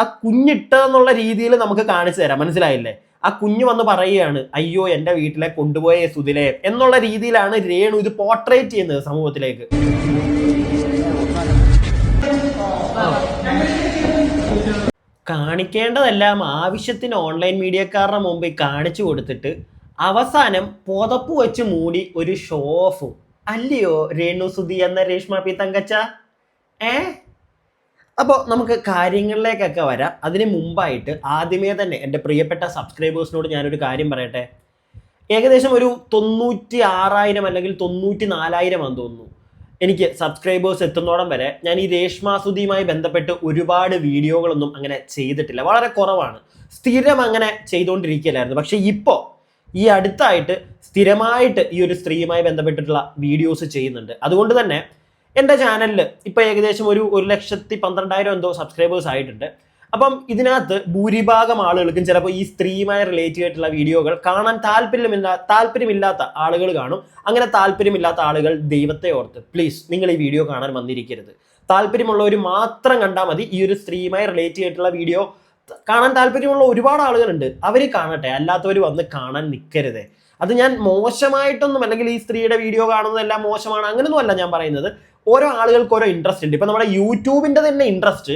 ആ കുഞ്ഞിട്ടെന്നുള്ള രീതിയിൽ നമുക്ക് കാണിച്ചു തരാം, മനസ്സിലായില്ലേ? ആ കുഞ്ഞു വന്ന് പറയുകയാണ്, അയ്യോ എൻ്റെ വീട്ടിലെ കൊണ്ടുപോയ സുധിലേ എന്നുള്ള രീതിയിലാണ് രേണു ഇത് പോർട്രേറ്റ് ചെയ്യുന്നത് സമൂഹത്തിലേക്ക്. കാണിക്കേണ്ടതെല്ലാം ആവശ്യത്തിന് ഓൺലൈൻ മീഡിയക്കാരുടെ മുമ്പിൽ കാണിച്ചു കൊടുത്തിട്ട് അവസാനം പുതപ്പ് വെച്ച് മൂടി ഒരു ഷോ ഓഫും അല്ലയോ രേണു സുധി എന്ന രേഷ്മ പി തങ്കച്ച. അപ്പോൾ നമുക്ക് കാര്യങ്ങളിലേക്കൊക്കെ വരാം. അതിന് മുമ്പായിട്ട് ആദ്യമേ തന്നെ എൻ്റെ പ്രിയപ്പെട്ട സബ്സ്ക്രൈബേഴ്സിനോട് ഞാനൊരു കാര്യം പറയട്ടെ. ഏകദേശം ഒരു 96,000 അല്ലെങ്കിൽ 94,000 ആണെന്ന് തോന്നുന്നു എനിക്ക് സബ്സ്ക്രൈബേഴ്സ് എത്തുന്നോടം വരെ ഞാൻ ഈ രേഷ്മ സുധിയുമായി ബന്ധപ്പെട്ട് ഒരുപാട് വീഡിയോകളൊന്നും അങ്ങനെ ചെയ്തിട്ടില്ല, വളരെ കുറവാണ്. സ്ഥിരം അങ്ങനെ ചെയ്തുകൊണ്ടിരിക്കുകയല്ലായിരുന്നു. പക്ഷേ ഇപ്പോൾ ഈ അടുത്തായിട്ട് സ്ഥിരമായിട്ട് ഈ ഒരു സ്ത്രീയുമായി ബന്ധപ്പെട്ടിട്ടുള്ള വീഡിയോസ് ചെയ്യുന്നുണ്ട്. അതുകൊണ്ട് തന്നെ എൻ്റെ ചാനലിൽ ഇപ്പോൾ ഏകദേശം ഒരു 1,12,000 എന്തോ സബ്സ്ക്രൈബേഴ്സ് ആയിട്ടുണ്ട്. അപ്പം ഇതിനകത്ത് ഭൂരിഭാഗം ആളുകൾക്കും ചിലപ്പോൾ ഈ സ്ത്രീയുമായി റിലേറ്റ് ചെയ്തിട്ടുള്ള വീഡിയോകൾ കാണാൻ താല്പര്യമില്ലാത്ത ആളുകൾ കാണും. അങ്ങനെ താല്പര്യമില്ലാത്ത ആളുകൾ ദൈവത്തെ ഓർത്ത് പ്ലീസ് നിങ്ങൾ ഈ വീഡിയോ കാണാൻ വന്നിരിക്കരുത്. താല്പര്യമുള്ളവർ മാത്രം കണ്ടാൽ മതി. ഈ ഒരു സ്ത്രീയുമായി റിലേറ്റ് ചെയ്തിട്ടുള്ള വീഡിയോ കാണാൻ താല്പര്യമുള്ള ഒരുപാട് ആളുകളുണ്ട്, അവർ കാണട്ടെ, അല്ലാത്തവർ വന്ന് കാണാൻ നിൽക്കരുത്. അത് ഞാൻ മോശമായിട്ടൊന്നും, അല്ലെങ്കിൽ ഈ സ്ത്രീയുടെ വീഡിയോ കാണുന്നതെല്ലാം മോശമാണ് അങ്ങനെയൊന്നും അല്ല ഞാൻ പറയുന്നത്. ഓരോ ആളുകൾക്ക് ഓരോ ഇൻട്രസ്റ്റ് ഉണ്ട്. ഇപ്പം നമ്മുടെ യൂട്യൂബിൻ്റെ തന്നെ ഇൻട്രസ്റ്റ്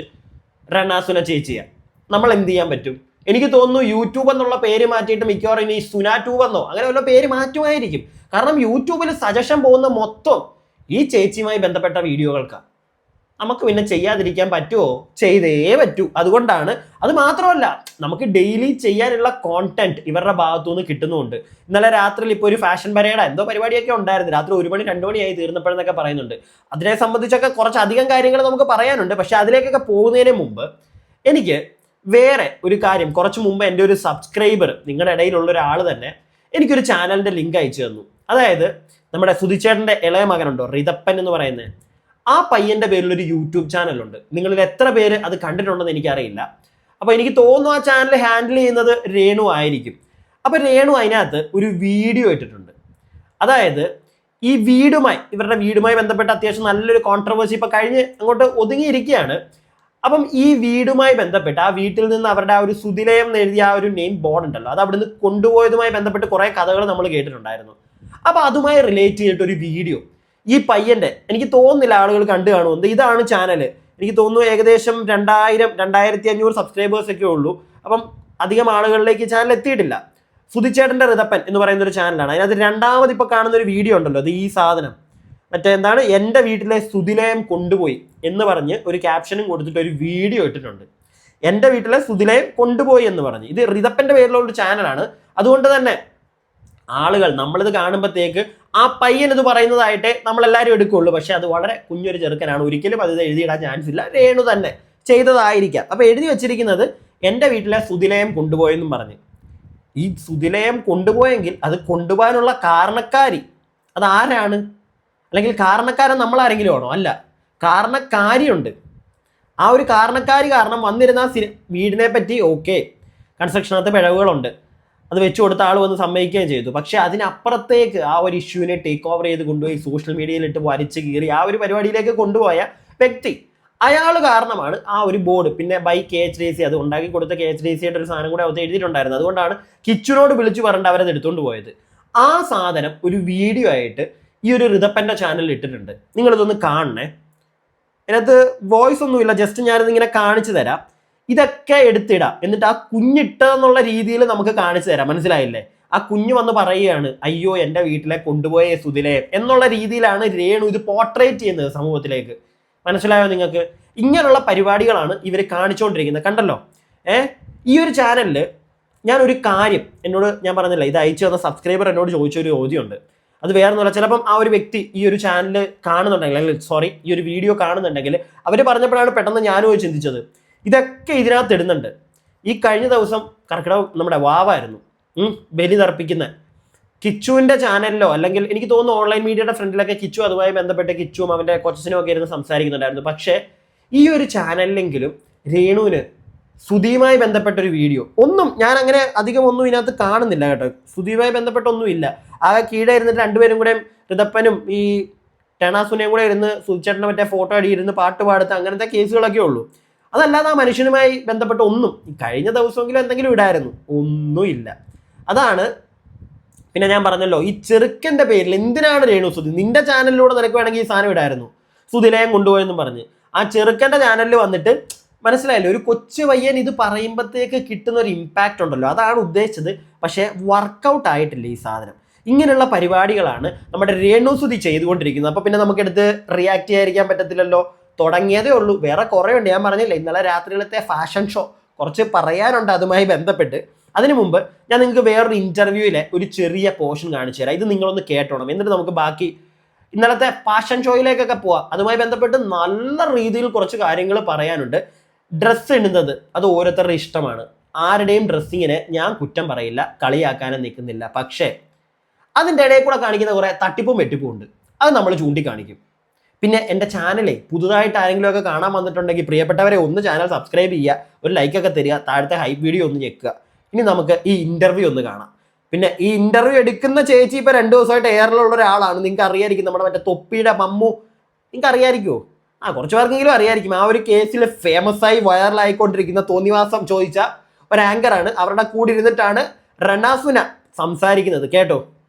റനാസുന ചേച്ചിയാണ്. നമ്മൾ എന്ത് ചെയ്യാൻ പറ്റും? എനിക്ക് തോന്നുന്നു യൂട്യൂബ് എന്നുള്ള പേര് മാറ്റിയിട്ട് മിക്കവാറും ഇനി സുന ട്യൂബ് എന്നോ അങ്ങനെ വല്ല പേര് മാറ്റുമായിരിക്കും. കാരണം യൂട്യൂബിൽ സജഷൻ പോകുന്ന മൊത്തം ഈ ചേച്ചിയുമായി ബന്ധപ്പെട്ട വീഡിയോകൾക്കാണ്. നമുക്ക് പിന്നെ ചെയ്യാതിരിക്കാൻ പറ്റുമോ? ചെയ്തേ പറ്റൂ. അതുകൊണ്ടാണ്. അത് മാത്രമല്ല, നമുക്ക് ഡെയിലി ചെയ്യാനുള്ള കോണ്ടന്റ് ഇവരുടെ ഭാഗത്തുനിന്ന് കിട്ടുന്നുമുണ്ട്. ഇന്നലെ രാത്രിയിൽ ഇപ്പോൾ ഒരു ഫാഷൻ പരേഡ് എന്തോ പരിപാടിയൊക്കെ ഉണ്ടായിരുന്നു. രാത്രി 1 മണി 2 മണിയായി തീർന്നപ്പോഴെന്നൊക്കെ പറയുന്നുണ്ട്. അതിനെ സംബന്ധിച്ചൊക്കെ കുറച്ചധികം കാര്യങ്ങൾ നമുക്ക് പറയാനുണ്ട്. പക്ഷെ അതിലേക്കൊക്കെ പോകുന്നതിന് മുമ്പ് എനിക്ക് വേറെ ഒരു കാര്യം, കുറച്ച് മുമ്പ് എൻ്റെ ഒരു സബ്സ്ക്രൈബർ, നിങ്ങളുടെ ഇടയിലുള്ള ഒരാൾ തന്നെ എനിക്കൊരു ചാനലിൻ്റെ ലിങ്ക് അയച്ചു തന്നു. അതായത് നമ്മുടെ സുധിച്ചേട്ടൻ്റെ ഇളയ മകനുണ്ടോ റിതപ്പൻ എന്ന് പറയുന്നത്, ആ പയ്യൻ്റെ പേരിലൊരു യൂട്യൂബ് ചാനലുണ്ട്. നിങ്ങളിൽ എത്ര പേര് അത് കണ്ടിട്ടുണ്ടെന്ന് എനിക്കറിയില്ല. അപ്പോൾ എനിക്ക് തോന്നുന്നു ആ ചാനൽ ഹാൻഡിൽ ചെയ്യുന്നത് രേണു ആയിരിക്കും. അപ്പോൾ രേണു അതിനകത്ത് ഒരു വീഡിയോ ഇട്ടിട്ടുണ്ട്. അതായത് ഈ ഇവരുടെ വീടുമായി ബന്ധപ്പെട്ട അത്യാവശ്യം നല്ലൊരു കോൺട്രവേഴ്സി ഇപ്പോൾ കഴിഞ്ഞ് അങ്ങോട്ട് ഒതുങ്ങിയിരിക്കുകയാണ്. അപ്പം ഈ വീടുമായി ബന്ധപ്പെട്ട് ആ വീട്ടിൽ നിന്ന് അവരുടെ ആ ഒരു സുധിലയം എഴുതിയ ആ ഒരു നെയിം ബോർഡ് ഉണ്ടല്ലോ, അത് അവിടുന്ന് കൊണ്ടുപോയതുമായി ബന്ധപ്പെട്ട് കുറേ കഥകൾ നമ്മൾ കേട്ടിട്ടുണ്ടായിരുന്നു. അപ്പോൾ അതുമായി റിലേറ്റ് ചെയ്തിട്ടൊരു വീഡിയോ ഈ പയ്യൻ്റെ, എനിക്ക് തോന്നുന്നില്ല ആളുകൾ കണ്ടു കാണുമെന്ന്. ഇതാണ് ചാനൽ. എനിക്ക് തോന്നുന്നു ഏകദേശം 2,000-2,500 സബ്സ്ക്രൈബേഴ്സ് ഒക്കെ ഉള്ളൂ. അപ്പം അധികം ആളുകളിലേക്ക് ചാനൽ എത്തിയിട്ടില്ല. സുധിച്ചേട്ടൻ്റെ റിതപ്പൻ എന്ന് പറയുന്ന ഒരു ചാനലാണ്. അതിനകത്ത് രണ്ടാമത് ഇപ്പോൾ കാണുന്ന ഒരു വീഡിയോ ഉണ്ടല്ലോ, അത് ഈ സാധനം മറ്റേ എന്താണ്, എൻ്റെ വീട്ടിലെ സുധിലയം കൊണ്ടുപോയി എന്ന് പറഞ്ഞ് ഒരു ക്യാപ്ഷനും കൊടുത്തിട്ട് ഒരു വീഡിയോ ഇട്ടിട്ടുണ്ട്. എൻ്റെ വീട്ടിലെ സുധിലയം കൊണ്ടുപോയി എന്ന് പറഞ്ഞ്. ഇത് റിതപ്പൻ്റെ പേരിലുള്ള ഒരു ചാനലാണ്. അതുകൊണ്ട് തന്നെ ആളുകൾ നമ്മളിത് കാണുമ്പോഴത്തേക്ക് ആ പയ്യൻ ഇത് പറയുന്നതായിട്ടേ നമ്മളെല്ലാവരും എടുക്കുകയുള്ളൂ. പക്ഷെ അത് വളരെ കുഞ്ഞൊരു ചെറുക്കനാണ്, ഒരിക്കലും അത് എഴുതിയിടാൻ ചാൻസ് ഇല്ല. രേണു തന്നെ ചെയ്തതായിരിക്കാം. അപ്പോൾ എഴുതി വെച്ചിരിക്കുന്നത് എൻ്റെ വീട്ടിലെ സുധിലയം കൊണ്ടുപോയെന്നും പറഞ്ഞ്. ഈ സുധിലയം കൊണ്ടുപോയെങ്കിൽ അത് കൊണ്ടുപോകാനുള്ള കാരണക്കാരി അത് ആരാണ്? അല്ലെങ്കിൽ കാരണക്കാരൻ നമ്മൾ ആരെങ്കിലും ആണോ? അല്ല, കാരണക്കാരിയുണ്ട്. ആ ഒരു കാരണക്കാരി കാരണം വന്നിരുന്ന വീടിനെ പറ്റി ഓക്കെ, കൺസ്ട്രക്ഷനകത്ത് പിഴവുകളുണ്ട്, അത് വെച്ചു കൊടുത്ത ആൾ വന്ന് സമ്മതിക്കുകയും ചെയ്തു. പക്ഷെ അതിനപ്പുറത്തേക്ക് ആ ഒരു ഇഷ്യൂവിനെ ടേക്ക് ഓവർ ചെയ്ത് കൊണ്ടുപോയി സോഷ്യൽ മീഡിയയിലിട്ട് വലിച്ചു കീറി ആ ഒരു പരിപാടിയിലേക്ക് കൊണ്ടുപോയ വ്യക്തി, അയാൾ കാരണമാണ് ആ ഒരു ബോർഡ്. പിന്നെ ബൈ KHDC, അത് ഉണ്ടാക്കി കൊടുത്ത KHDCയുടെ ഒരു സാധനം കൂടെ അവത്ത് എഴുതിയിട്ടുണ്ടായിരുന്നു. അതുകൊണ്ടാണ് കിച്ചുനോട് വിളിച്ചു പറഞ്ഞിട്ട് അവരത് എടുത്തുകൊണ്ട് പോയത്. ആ സാധനം ഒരു വീഡിയോ ആയിട്ട് ഈ ഒരു റിതപ്പൻ്റെ ചാനലിൽ ഇട്ടിട്ടുണ്ട്. നിങ്ങളിതൊന്ന് കാണണേ. ഇതിനകത്ത് വോയിസ് ഒന്നുമില്ല, ജസ്റ്റ് ഞാനിതിങ്ങനെ കാണിച്ചു തരാം. ഇതൊക്കെ എടുത്തിടാം, എന്നിട്ട് ആ കുഞ്ഞിട്ടെന്നുള്ള രീതിയിൽ നമുക്ക് കാണിച്ചു തരാം, മനസ്സിലായില്ലേ? ആ കുഞ്ഞു വന്ന് പറയുകയാണ്, അയ്യോ എൻ്റെ വീട്ടിലെ കൊണ്ടുപോയ സുധിലേ എന്നുള്ള രീതിയിലാണ് രേണു ഇത് പോർട്രേറ്റ് ചെയ്യുന്നത് സമൂഹത്തിലേക്ക്. മനസ്സിലായോ നിങ്ങൾക്ക്? ഇങ്ങനെയുള്ള പരിപാടികളാണ് ഇവർ കാണിച്ചുകൊണ്ടിരിക്കുന്നത്. കണ്ടല്ലോ. ഈ ഒരു ചാനലിൽ ഞാനൊരു കാര്യം ഞാൻ പറഞ്ഞില്ല, ഇത് അയച്ചു തന്ന സബ്സ്ക്രൈബർ എന്നോട് ചോദിച്ചൊരു ചോദ്യമുണ്ട്. അത് വേറെ ഒന്നുമല്ല, ചിലപ്പം ആ ഒരു വ്യക്തി ഈ ഒരു ചാനൽ കാണുന്നുണ്ടെങ്കിൽ, അല്ലെങ്കിൽ ഈ ഒരു വീഡിയോ കാണുന്നുണ്ടെങ്കിൽ അവർ പറഞ്ഞപ്പോഴാണ് പെട്ടെന്ന് ഞാനും ചിന്തിച്ചത്, ഇതൊക്കെ ഇതിനകത്ത് ഇടുന്നുണ്ട്. ഈ കഴിഞ്ഞ ദിവസം കർക്കിടകം നമ്മുടെ വാവായിരുന്നു ബലി തർപ്പിക്കുന്ന കിച്ചുവിൻ്റെ ചാനലിലോ, അല്ലെങ്കിൽ എനിക്ക് തോന്നുന്നു ഓൺലൈൻ മീഡിയയുടെ ഫ്രണ്ടിലൊക്കെ കിച്ചു അതുമായി ബന്ധപ്പെട്ട് കിച്ചുവും അവൻ്റെ കൊച്ചനും ഒക്കെ ഇരുന്ന് സംസാരിക്കുന്നുണ്ടായിരുന്നു. പക്ഷേ ഈ ഒരു ചാനലിലെങ്കിലും രേണുവിന് സുധിയുമായി ബന്ധപ്പെട്ടൊരു വീഡിയോ ഒന്നും ഞാൻ അങ്ങനെ അധികം ഒന്നും ഇതിനകത്ത് കാണുന്നില്ല കേട്ടോ. സുധിയുമായി ബന്ധപ്പെട്ടൊന്നുമില്ല. ആ കീഴെ ഇരുന്നിട്ട് രണ്ടുപേരും കൂടെ റിതപ്പനും ഈ ടണാസുനയും കൂടെ ഇരുന്ന് സുധിച്ചേട്ടനെ മറ്റേ ഫോട്ടോ അടിയിരുന്ന് പാട്ട് പാടുത്ത അങ്ങനത്തെ കേസുകളൊക്കെ ഉള്ളൂ. അതല്ലാതെ ആ മനുഷ്യനുമായി ബന്ധപ്പെട്ട് ഒന്നും കഴിഞ്ഞ ദിവസമെങ്കിലും എന്തെങ്കിലും ഇടായിരുന്നു, ഒന്നുമില്ല. അതാണ് പിന്നെ ഞാൻ പറഞ്ഞല്ലോ, ഈ ചെറുക്കൻ്റെ പേരിൽ എന്തിനാണ് രേണു സുധി, നിന്റെ ചാനലിലൂടെ നിനക്ക് വേണമെങ്കിൽ ഈ സാധനം ഇടായിരുന്നു, സുധിലയം കൊണ്ടുപോയെന്നും പറഞ്ഞ്. ആ ചെറുക്കൻ്റെ ചാനലിൽ വന്നിട്ട് മനസ്സിലായല്ലോ, ഒരു കൊച്ചു പയ്യൻ ഇത് പറയുമ്പോഴത്തേക്ക് കിട്ടുന്ന ഒരു ഇമ്പാക്റ്റ് ഉണ്ടല്ലോ, അതാണ് ഉദ്ദേശിച്ചത്. പക്ഷേ വർക്കൗട്ട് ആയിട്ടില്ല ഈ സാധനം. ഇങ്ങനെയുള്ള പരിപാടികളാണ് നമ്മുടെ രേണു സുധി ചെയ്തുകൊണ്ടിരിക്കുന്നത്. അപ്പോൾ പിന്നെ നമുക്കെടുത്ത് റിയാക്ട് ചെയ്യാതിരിക്കാൻ പറ്റത്തില്ലല്ലോ. തുടങ്ങിയതേ ഉള്ളൂ, വേറെ കുറേ ഉണ്ട്. ഞാൻ പറഞ്ഞില്ല, ഇന്നലെ രാത്രിയിലത്തെ ഫാഷൻ ഷോ കുറച്ച് പറയാനുണ്ട് അതുമായി ബന്ധപ്പെട്ട്. അതിനു മുമ്പ് ഞാൻ നിങ്ങൾക്ക് വേറൊരു ഇൻ്റർവ്യൂവിലെ ഒരു ചെറിയ പോർഷൻ കാണിച്ചു തരാം. ഇത് നിങ്ങളൊന്ന് കേട്ടോണം, എന്നിട്ട് നമുക്ക് ബാക്കി ഇന്നലത്തെ ഫാഷൻ ഷോയിലേക്കൊക്കെ പോവാം. അതുമായി ബന്ധപ്പെട്ട് നല്ല രീതിയിൽ കുറച്ച് കാര്യങ്ങൾ പറയാനുണ്ട്. ഡ്രസ്സ് ഇടുന്നത് അത് ഓരോരുത്തരുടെ ഇഷ്ടമാണ്. ആരുടെയും ഡ്രസ്സിങ്ങിനെ ഞാൻ കുറ്റം പറയില്ല, കളിയാക്കാനും നിൽക്കുന്നില്ല. പക്ഷേ അതിൻ്റെ ഇടയിൽ കൂടെ കാണിക്കുന്ന കുറേ തട്ടിപ്പും വെട്ടിപ്പും ഉണ്ട്, അത് നമ്മൾ ചൂണ്ടിക്കാണിക്കും. പിന്നെ എൻ്റെ ചാനലേ പുതുതായിട്ട് ആരെങ്കിലുമൊക്കെ കാണാൻ വന്നിട്ടുണ്ടെങ്കിൽ പ്രിയപ്പെട്ടവരെ ഒന്ന് ചാനൽ സബ്സ്ക്രൈബ് ചെയ്യുക, ഒരു ലൈക്കൊക്കെ തരിക, താഴത്തെ ഹൈപ്പ് വീഡിയോ ഒന്ന് ഞെക്കുക. ഇനി നമുക്ക് ഈ ഇൻ്റർവ്യൂ ഒന്ന് കാണാം. പിന്നെ ഈ ഇൻ്റർവ്യൂ എടുക്കുന്ന ചേച്ചി ഇപ്പോൾ 2 ദിവസമായിട്ട് എയറിലുള്ള ഒരാളാണ്. നിങ്ങൾക്ക് അറിയായിരിക്കും, നമ്മുടെ മറ്റേ തൊപ്പിയുടെ മമ്മു, നിങ്ങൾക്ക് അറിയായിരിക്കുമോ? കുറച്ച് പേർക്കെങ്കിലും അറിയായിരിക്കും. ആ ഒരു കേസിൽ ഫേമസ് ആയി വൈറലായിക്കൊണ്ടിരിക്കുന്ന തോന്നിവാസം ചോദിച്ച ഒരു ആങ്കറാണ്. അവരുടെ കൂടെ ഇരുന്നിട്ടാണ് റനാസുന സംസാരിക്കുന്നത്. കേട്ടോ.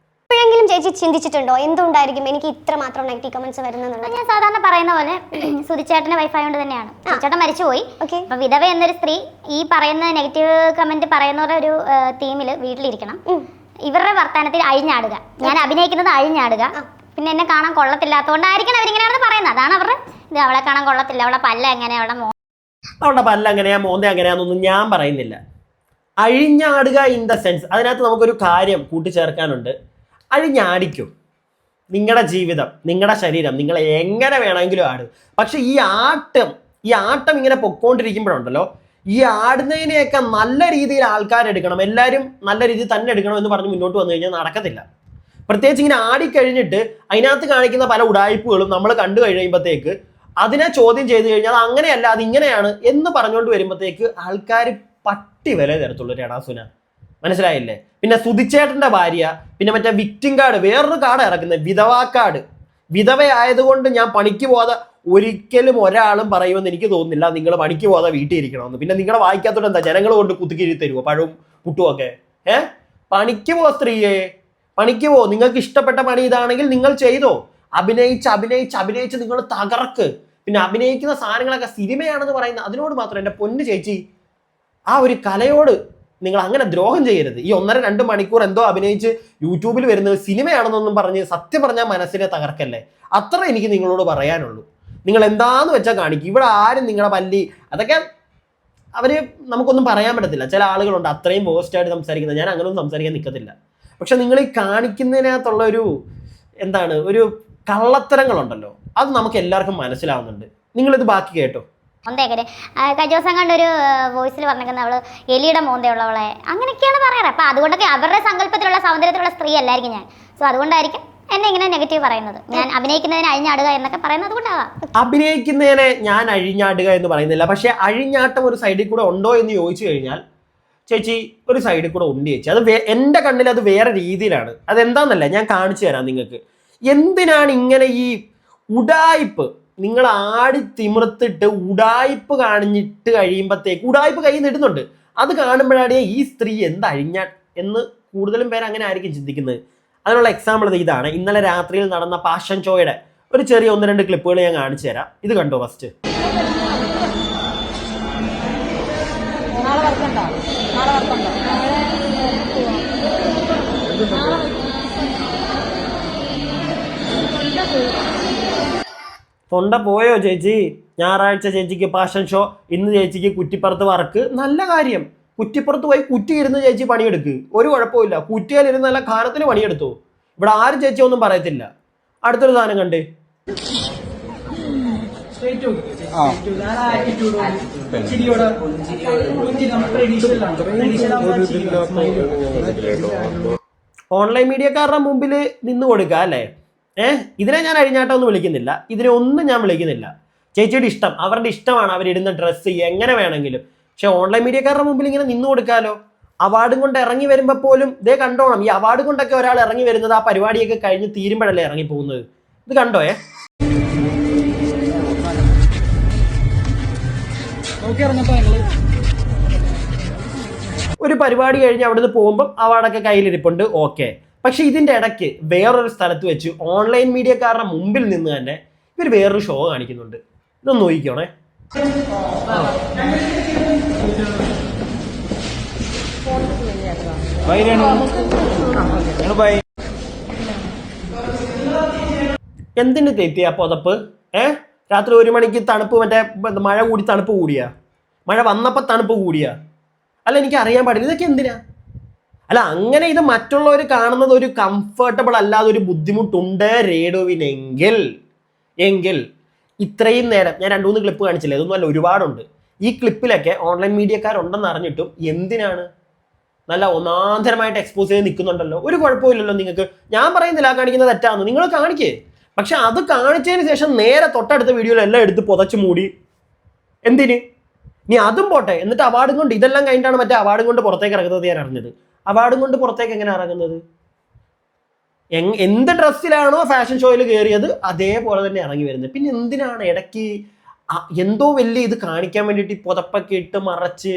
എപ്പോഴെങ്കിലും ചേച്ചി ചിന്തിച്ചിട്ടുണ്ടോ എന്തുണ്ടായിരിക്കും എനിക്ക് ഇത്ര മാത്രം നെഗറ്റീവ് കമന്റ്സ് വരുന്നത്? ഞാൻ സാധാരണ പറയുന്ന പോലെ സുധിച്ചേട്ടന്റെ വൈഫായോണ്ട് തന്നെയാണ്. സുധിച്ചേട്ടൻ മരിച്ചുപോയി. അപ്പൊ വിധവ എന്നൊരു സ്ത്രീ ഈ പറയുന്ന നെഗറ്റീവ് കമന്റ് പറയുന്നവരുടെ ഒരു തീമിൽ വീട്ടിലിരിക്കണം. ഇവരുടെ വർത്തമാനത്തിൽ അഴിഞ്ഞാടുക, ഞാൻ അഭിനയിക്കുന്നത് അഴിഞ്ഞാടുക, പിന്നെ എന്നെ കാണാൻ കൊള്ളത്തില്ലാത്തതുകൊണ്ടായിരിക്കണം അവരിങ്ങനെയാണെന്ന് പറയുന്നത്. അതാണ് അവരുടെ ഇത്. അവളെ കാണാൻ കൊള്ളത്തില്ല, അവളെ പല്ല എങ്ങനെയാ, അവളുടെ പല്ല എങ്ങനെയാ, മോന്ത എങ്ങനെയാന്നൊന്നും ഞാൻ പറയുന്നില്ല. അഴിഞ്ഞാടുക ഇൻ ദ സെൻസ്, അതിനകത്ത് നമുക്കൊരു കാര്യം കൂട്ടിച്ചേർക്കാനുണ്ട്. അഴിഞ്ഞാടിക്കും, നിങ്ങളുടെ ജീവിതം, നിങ്ങളുടെ ശരീരം, നിങ്ങൾ എങ്ങനെ വേണമെങ്കിലും ആടും. പക്ഷെ ഈ ആട്ടം ഇങ്ങനെ പൊക്കോണ്ടിരിക്കുമ്പോഴുണ്ടല്ലോ, ഈ ആടുന്നതിനെയൊക്കെ നല്ല രീതിയിൽ ആൾക്കാരെടുക്കണം, എല്ലാവരും നല്ല രീതിയിൽ തന്നെ എടുക്കണം എന്ന് പറഞ്ഞ് മുന്നോട്ട് വന്നു കഴിഞ്ഞാൽ നടക്കത്തില്ല. പ്രത്യേകിച്ച് ഇങ്ങനെ ആടിക്കഴിഞ്ഞിട്ട് അതിനകത്ത് കാണിക്കുന്ന പല ഉടായ്പകളും നമ്മൾ കണ്ടു കഴിയുമ്പോഴത്തേക്ക് അതിനെ ചോദ്യം ചെയ്ത് കഴിഞ്ഞാൽ അത് അങ്ങനെയല്ല, അത് ഇങ്ങനെയാണ് എന്ന് പറഞ്ഞുകൊണ്ട് വരുമ്പോഴത്തേക്ക് ആൾക്കാർ പട്ടി വില തരത്തുള്ളൂ. രേണാസുന മനസ്സിലായില്ലേ? പിന്നെ സുധിച്ചേട്ടൻ്റെ ഭാര്യ, പിന്നെ മറ്റേ വിക്ടിം കാർഡ്, വേറൊരു കാർഡ് ഇറക്കുന്നത് വിധവാ കാർഡ്. വിധവയായതുകൊണ്ട് ഞാൻ പണിക്ക് പോകാതെ ഒരിക്കലും ഒരാളും പറയുമെന്ന് എനിക്ക് തോന്നുന്നില്ല നിങ്ങൾ പണിക്ക് പോകാതെ വീട്ടിൽ ഇരിക്കണമെന്ന്. പിന്നെ നിങ്ങളെ വായിക്കാത്തോണ്ട് എന്താ ജനങ്ങൾ കൊണ്ട് കുത്തിക്കിരി തരുമോ പഴവും പുട്ടുമൊക്കെ? പണിക്ക് പോ സ്ത്രീയെ, പണിക്ക് പോ. നിങ്ങൾക്ക് ഇഷ്ടപ്പെട്ട പണി ഇതാണെങ്കിൽ നിങ്ങൾ ചെയ്തോ. അഭിനയിച്ച് നിങ്ങൾ തകർക്ക്. പിന്നെ അഭിനയിക്കുന്ന സാധനങ്ങളൊക്കെ സിനിമയാണെന്ന് പറയുന്നത് അതിനോട് മാത്രം എൻ്റെ പൊന്ന് ചേച്ചി, ആ ഒരു കലയോട് നിങ്ങൾ അങ്ങനെ ദ്രോഹം ചെയ്യരുത്. ഈ 1.5-2 മണിക്കൂർ എന്തോ അഭിനയിച്ച് യൂട്യൂബിൽ വരുന്നത് സിനിമയാണെന്നൊന്നും പറഞ്ഞ് സത്യം പറഞ്ഞാൽ മനസ്സിനെ തകർക്കല്ലേ. അത്ര എനിക്ക് നിങ്ങളോട് പറയാനുള്ളൂ. നിങ്ങൾ എന്താന്ന് വെച്ചാൽ കാണിക്കും. ഇവിടെ ആരും നിങ്ങളുടെ പല്ലി അതൊക്കെ നമുക്കൊന്നും പറയാൻ പറ്റത്തില്ല. ചില ആളുകളുണ്ട് അത്രയും പോസ്റ്റായിട്ട് സംസാരിക്കുന്നത്. ഞാൻ അങ്ങനെയൊന്നും സംസാരിക്കാൻ നിൽക്കത്തില്ല. പക്ഷെ നിങ്ങൾ ഈ കാണിക്കുന്നതിനകത്തുള്ള ഒരു കള്ളത്തരങ്ങളുണ്ടല്ലോ, അത് നമുക്ക് എല്ലാവർക്കും മനസ്സിലാവുന്നുണ്ട്. നിങ്ങളിത് ബാക്കി കേട്ടോ. മോന്തേക്കര് കഴിഞ്ഞ ദിവസം കണ്ടൊരു വോയിസിൽ പറഞ്ഞേക്കുന്ന അവള് എലിയുടെ മോന്തയുള്ളവളെ അങ്ങനെയൊക്കെയാണ് പറയാറ്. അപ്പൊ അതുകൊണ്ടൊക്കെ അവരുടെ സങ്കല്പത്തിലുള്ള സൗന്ദര്യത്തിലുള്ള സ്ത്രീ അല്ലായിരിക്കും ഞാൻ. സോ അതുകൊണ്ടായിരിക്കും എന്നെ ഇങ്ങനെ നെഗറ്റീവ് പറയുന്നത്. ഞാൻ അഭിനയിക്കുന്നതിന് അഴിഞ്ഞാടുക എന്നൊക്കെ പറയുന്നത് അതുകൊണ്ടാവാം. അഭിനയിക്കുന്നതിനെ ഞാൻ അഴിഞ്ഞാടുക എന്ന് പറയുന്നില്ല. പക്ഷെ അഴിഞ്ഞാട്ടം ഒരു സൈഡിൽ കൂടെ ഉണ്ടോ എന്ന് ചോദിച്ചു കഴിഞ്ഞാൽ ചേച്ചി ഒരു സൈഡിൽ കൂടെ ഉണ്ട് ചേച്ചി. അത് എൻ്റെ കണ്ണിൽ അത് വേറെ രീതിയിലാണ്. അതെന്താന്നല്ല ഞാൻ കാണിച്ചു തരാം നിങ്ങൾക്ക്. എന്തിനാണ് ഇങ്ങനെ ഈ ഉടായിപ്പ് നിങ്ങൾ ആടി തിമിർത്തിട്ട് ഉടായിപ്പ് കാണിഞ്ഞിട്ട് കഴിയുമ്പോഴത്തേക്ക് ഉടായിപ്പ് കയ്യിൽ നിന്ന് ഇടുന്നുണ്ട്. അത് കാണുമ്പോഴാണ് ഈ സ്ത്രീ എന്ത് എന്ന് കൂടുതലും പേര് അങ്ങനെ ആയിരിക്കും ചിന്തിക്കുന്നത്. അതിനുള്ള എക്സാമ്പിൾ ഇതാണ്. ഇന്നലെ രാത്രിയിൽ നടന്ന ഫാഷൻ ഷോയുടെ ഒരു ചെറിയ 1-2 ക്ലിപ്പുകൾ ഞാൻ കാണിച്ചു തരാം. ഇത് കണ്ടോ ഫസ്റ്റ്. തൊണ്ട പോയോ ചേച്ചി? ഞായറാഴ്ച ചേച്ചിക്ക് ഫാഷൻ ഷോ, ഇന്ന് ചേച്ചിക്ക് കുറ്റിപ്പുറത്ത് വർക്ക്. നല്ല കാര്യം. കുറ്റിപ്പുറത്ത് പോയി കുറ്റിയിരുന്ന് ചേച്ചി പണിയെടുക്ക്, ഒരു കുഴപ്പമില്ല. കുറ്റിയാലിരുന്ന് നല്ല കാലത്തിന് പണിയെടുത്തു. ഇവിടെ ആരും ചേച്ചി ഒന്നും പറയത്തില്ല. അടുത്തൊരു സാധനം കണ്ടേ. ഓൺലൈൻ മീഡിയക്കാരുടെ മുമ്പിൽ നിന്ന് കൊടുക്കുക അല്ലേ? ഇതിനെ ഞാൻ അഴിഞ്ഞാട്ടം ഒന്നും വിളിക്കുന്നില്ല, ഇതിനെ ഒന്നും ഞാൻ വിളിക്കുന്നില്ല. ചേച്ചിയുടെ ഇഷ്ടം, അവരുടെ ഇഷ്ടമാണ് അവരിടുന്ന ഡ്രസ്സ് എങ്ങനെ വേണമെങ്കിലും. പക്ഷെ ഓൺലൈൻ മീഡിയക്കാരുടെ മുമ്പിൽ ഇങ്ങനെ നിന്ന് കൊടുക്കാലോ. അവാർഡും കൊണ്ട് ഇറങ്ങി വരുമ്പോൾ പോലും ഇതേ കണ്ടോണം. ഈ അവാർഡ് കൊണ്ടൊക്കെ ഒരാൾ ഇറങ്ങി വരുന്നത് ആ പരിപാടിയൊക്കെ കഴിഞ്ഞ് തീരുമ്പോഴല്ലേ ഇറങ്ങി പോകുന്നത്. ഇത് കണ്ടോ? ഒരു പരിപാടി കഴിഞ്ഞ് അവിടുന്ന് പോകുമ്പോൾ അവാർഡൊക്കെ കയ്യിലിരിപ്പുണ്ട്, ഓക്കെ. പക്ഷെ ഇതിന്റെ ഇടയ്ക്ക് വേറൊരു സ്ഥലത്ത് വെച്ച് ഓൺലൈൻ മീഡിയക്കാരുടെ മുമ്പിൽ നിന്ന് തന്നെ ഇവർ വേറൊരു ഷോ കാണിക്കുന്നുണ്ട്. ഇതൊന്ന് നോക്കിക്കോണേ. എന്തിന് തെറ്റിയ പുതപ്പ്? രാത്രി 1 മണിക്ക് തണുപ്പ്, മറ്റേ മഴ കൂടി തണുപ്പ് കൂടിയാ? മഴ വന്നപ്പോൾ തണുപ്പ് കൂടിയാ? അല്ല, എനിക്ക് അറിയാൻ പാടില്ല, ഇതൊക്കെ എന്തിനാ? അല്ല, അങ്ങനെ ഇത് മറ്റുള്ളവർ കാണുന്നത് ഒരു കംഫർട്ടബിൾ അല്ലാതെ ഒരു ബുദ്ധിമുട്ടുണ്ട് രേണുവിനെങ്കിൽ ഇത്രയും നേരം ഞാൻ 2-3 ക്ലിപ്പ് കാണിച്ചില്ലേ, ഇതൊന്നും അല്ല, ഒരുപാടുണ്ട്. ഈ ക്ലിപ്പിലൊക്കെ ഓൺലൈൻ മീഡിയക്കാരുണ്ടെന്ന് അറിഞ്ഞിട്ടും എന്തിനാണ്? നല്ല ഒന്നാന്തരമായിട്ട് എക്സ്പോസ് ചെയ്ത് നിൽക്കുന്നുണ്ടല്ലോ, ഒരു കുഴപ്പമില്ലല്ലോ നിങ്ങൾക്ക്. ഞാൻ പറയുന്നില്ല ആ കാണിക്കുന്നത് തെറ്റാന്ന്, നിങ്ങൾ കാണിക്കേ. പക്ഷെ അത് കാണിച്ചതിന് ശേഷം നേരെ തൊട്ടടുത്ത വീഡിയോയിൽ എല്ലാം എടുത്ത് പുതച്ചു മൂടി. എന്തിന്? നീ അതും പോട്ടെ, എന്നിട്ട് അവാർഡും കൊണ്ട്, ഇതെല്ലാം കഴിഞ്ഞിട്ടാണ് മറ്റേ അവാർഡും കൊണ്ട് പുറത്തേക്ക് ഇറങ്ങുന്നത് ഞാൻ അറിഞ്ഞത്. അവാർഡും കൊണ്ട് പുറത്തേക്ക് എങ്ങനെ ഇറങ്ങുന്നത്? എന്ത് ഡ്രസ്സിലാണോ ഫാഷൻ ഷോയിൽ കയറിയത് അതേപോലെ തന്നെ ഇറങ്ങി വരുന്നത്. പിന്നെ എന്തിനാണ് ഇടയ്ക്ക് എന്തോ വലിയ ഇത് കാണിക്കാൻ വേണ്ടിയിട്ട് പുതപ്പൊക്കെ ഇട്ട് മറച്ച്?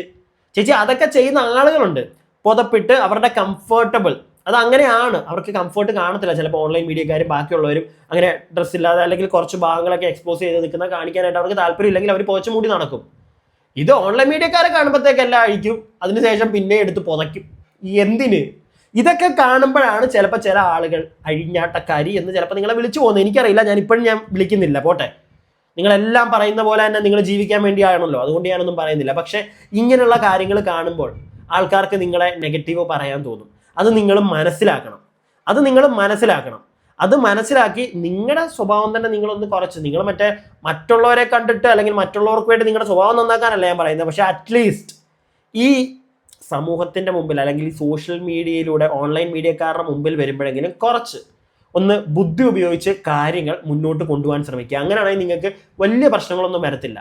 ചേച്ചി, അതൊക്കെ ചെയ്യുന്ന ആളുകളുണ്ട്, പുതപ്പിട്ട് അവരുടെ കംഫർട്ടബിൾ, അത് അങ്ങനെയാണ്. അവർക്ക് കംഫർട്ട് കാണത്തില്ല ചിലപ്പോൾ. ഓൺലൈൻ മീഡിയക്കാരും ബാക്കിയുള്ളവരും അങ്ങനെ ഡ്രസ്സില്ലാതെ അല്ലെങ്കിൽ കുറച്ച് ഭാഗങ്ങളൊക്കെ എക്സ്പോസ് ചെയ്ത് നിൽക്കുന്ന കാണിക്കാനായിട്ട് അവർക്ക് താല്പര്യം ഇല്ലെങ്കിൽ അവർ പുതച്ചു മൂടി നടക്കും. ഇത് ഓൺലൈൻ മീഡിയക്കാരെ കാണുമ്പോഴത്തേക്കെല്ലാം അഴിക്കും, അതിനുശേഷം പിന്നെ എടുത്ത് പുതയ്ക്കും. എന്തിന്? ഇതൊക്കെ കാണുമ്പോഴാണ് ചിലപ്പോൾ ചില ആളുകൾ അഴിഞ്ഞാട്ടക്കാരി എന്ന് ചിലപ്പോൾ നിങ്ങളെ വിളിച്ചു പോകുന്നത്. എനിക്കറിയില്ല, ഞാൻ വിളിക്കുന്നില്ല, പോട്ടെ. നിങ്ങളെല്ലാം പറയുന്ന പോലെ തന്നെ നിങ്ങൾ ജീവിക്കാൻ വേണ്ടിയാണല്ലോ, അതുകൊണ്ട് ഞാനൊന്നും പറയുന്നില്ല. പക്ഷെ ഇങ്ങനെയുള്ള കാര്യങ്ങൾ കാണുമ്പോൾ ആൾക്കാർക്ക് നിങ്ങളെ നെഗറ്റീവ് പറയാൻ തോന്നും. അത് നിങ്ങൾ മനസ്സിലാക്കണം. അത് മനസ്സിലാക്കി നിങ്ങളുടെ സ്വഭാവം തന്നെ നിങ്ങളൊന്ന് കുറച്ച്, നിങ്ങൾ മറ്റുള്ളവരെ കണ്ടിട്ട് അല്ലെങ്കിൽ മറ്റുള്ളവർക്ക് വേണ്ടി നിങ്ങളുടെ സ്വഭാവം നന്നാക്കാനല്ല ഞാൻ പറയുന്നത്. പക്ഷെ അറ്റ്ലീസ്റ്റ് ഈ സമൂഹത്തിൻ്റെ മുമ്പിൽ അല്ലെങ്കിൽ ഈ സോഷ്യൽ മീഡിയയിലൂടെ ഓൺലൈൻ മീഡിയക്കാരുടെ മുമ്പിൽ വരുമ്പോഴെങ്കിലും കുറച്ച് ഒന്ന് ബുദ്ധി ഉപയോഗിച്ച് കാര്യങ്ങൾ മുന്നോട്ട് കൊണ്ടുപോകാൻ ശ്രമിക്കുക. അങ്ങനെയാണെങ്കിൽ നിങ്ങൾക്ക് വലിയ പ്രശ്നങ്ങളൊന്നും വരത്തില്ല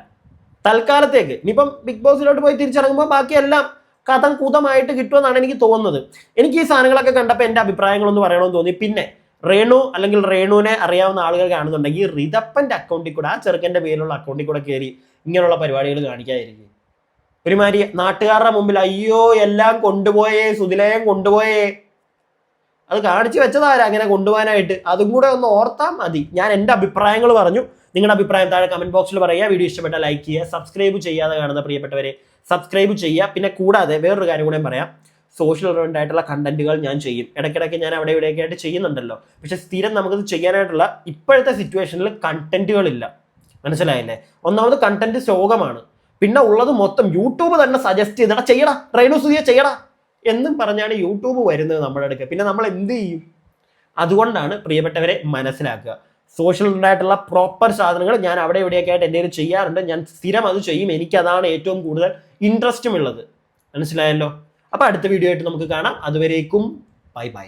തൽക്കാലത്തേക്ക്. ഇനിയിപ്പം ബിഗ് ബോസിലോട്ട് പോയി തിരിച്ചിറങ്ങുമ്പോൾ ബാക്കിയെല്ലാം കഥം കൂതമായിട്ട് കിട്ടുമെന്നാണ് എനിക്ക് തോന്നുന്നത്. എനിക്ക് ഈ സാധനങ്ങളൊക്കെ കണ്ടപ്പോൾ എൻ്റെ അഭിപ്രായങ്ങളൊന്ന് പറയണമെന്ന് തോന്നി. പിന്നെ രേണു അല്ലെങ്കിൽ രേണുവിനെ അറിയാവുന്ന ആളുകൾ കാണുന്നുണ്ടെങ്കിൽ റിതപ്പൻ്റെ അക്കൗണ്ടിൽ കൂടെ, ആ ചെറുക്കൻ്റെ പേരിലുള്ള അക്കൗണ്ടിൽ കൂടെ കയറി ഇങ്ങനെയുള്ള പരിപാടികൾ കാണിക്കാതിരിക്കും. ഒരുമാതിരി നാട്ടുകാരുടെ മുമ്പിൽ അയ്യോ എല്ലാം കൊണ്ടുപോയേ, സുതിലയം കൊണ്ടുപോയേ, അത് കാണിച്ചു വെച്ചതാരാ അങ്ങനെ കൊണ്ടുപോകാനായിട്ട്? അതും കൂടെ ഒന്ന് ഓർത്താൽ മതി. ഞാൻ എൻ്റെ അഭിപ്രായങ്ങൾ പറഞ്ഞു. നിങ്ങളുടെ അഭിപ്രായം താഴെ കമന്റ് ബോക്സിൽ പറയുക. വീഡിയോ ഇഷ്ടപ്പെട്ടാൽ ലൈക്ക് ചെയ്യുക. സബ്സ്ക്രൈബ് ചെയ്യാതെ കാണുന്ന പ്രിയപ്പെട്ടവരെ സബ്സ്ക്രൈബ് ചെയ്യുക. പിന്നെ കൂടാതെ വേറൊരു കാര്യം കൂടെ പറയാം, സോഷ്യൽ റിലവൻ്റ് ആയിട്ടുള്ള കണ്ടന്റുകൾ ഞാൻ ചെയ്യും. ഇടയ്ക്കിടയ്ക്ക് ഞാൻ അവിടെ ഇവിടെയൊക്കെ ആയിട്ട് ചെയ്യുന്നുണ്ടല്ലോ. പക്ഷെ സ്ഥിരം നമുക്കത് ചെയ്യാനായിട്ടുള്ള ഇപ്പോഴത്തെ സിറ്റുവേഷനിൽ കണ്ടന്റുകളില്ല. മനസ്സിലായില്ലേ? ഒന്നാമത് കണ്ടന്റ് ശോകമാണ്. പിന്നെ ഉള്ളത് മൊത്തം യൂട്യൂബ് തന്നെ സജസ്റ്റ് ചെയ്തടാ, ചെയ്യടാ റേണു സുധിയെ ചെയ്യടാ എന്നും പറഞ്ഞാണ് യൂട്യൂബ് വരുന്നത് നമ്മുടെ അടുക്ക്. പിന്നെ നമ്മൾ എന്ത് ചെയ്യും? അതുകൊണ്ടാണ് പ്രിയപ്പെട്ടവരെ മനസ്സിലാക്കുക, സോഷ്യൽ ആയിട്ടുള്ള പ്രോപ്പർ സാധനങ്ങൾ ഞാൻ അവിടെ ഇവിടെയൊക്കെ ആയിട്ട് എന്തെങ്കിലും ചെയ്യാറുണ്ട്. ഞാൻ സ്ഥിരം അത് ചെയ്യും. എനിക്കതാണ് ഏറ്റവും കൂടുതൽ ഇൻട്രസ്റ്റും ഉള്ളത്. മനസ്സിലായല്ലോ? അപ്പോൾ അടുത്ത വീഡിയോ ആയിട്ട് നമുക്ക് കാണാം. അതുവരേക്കും ബൈ ബൈ.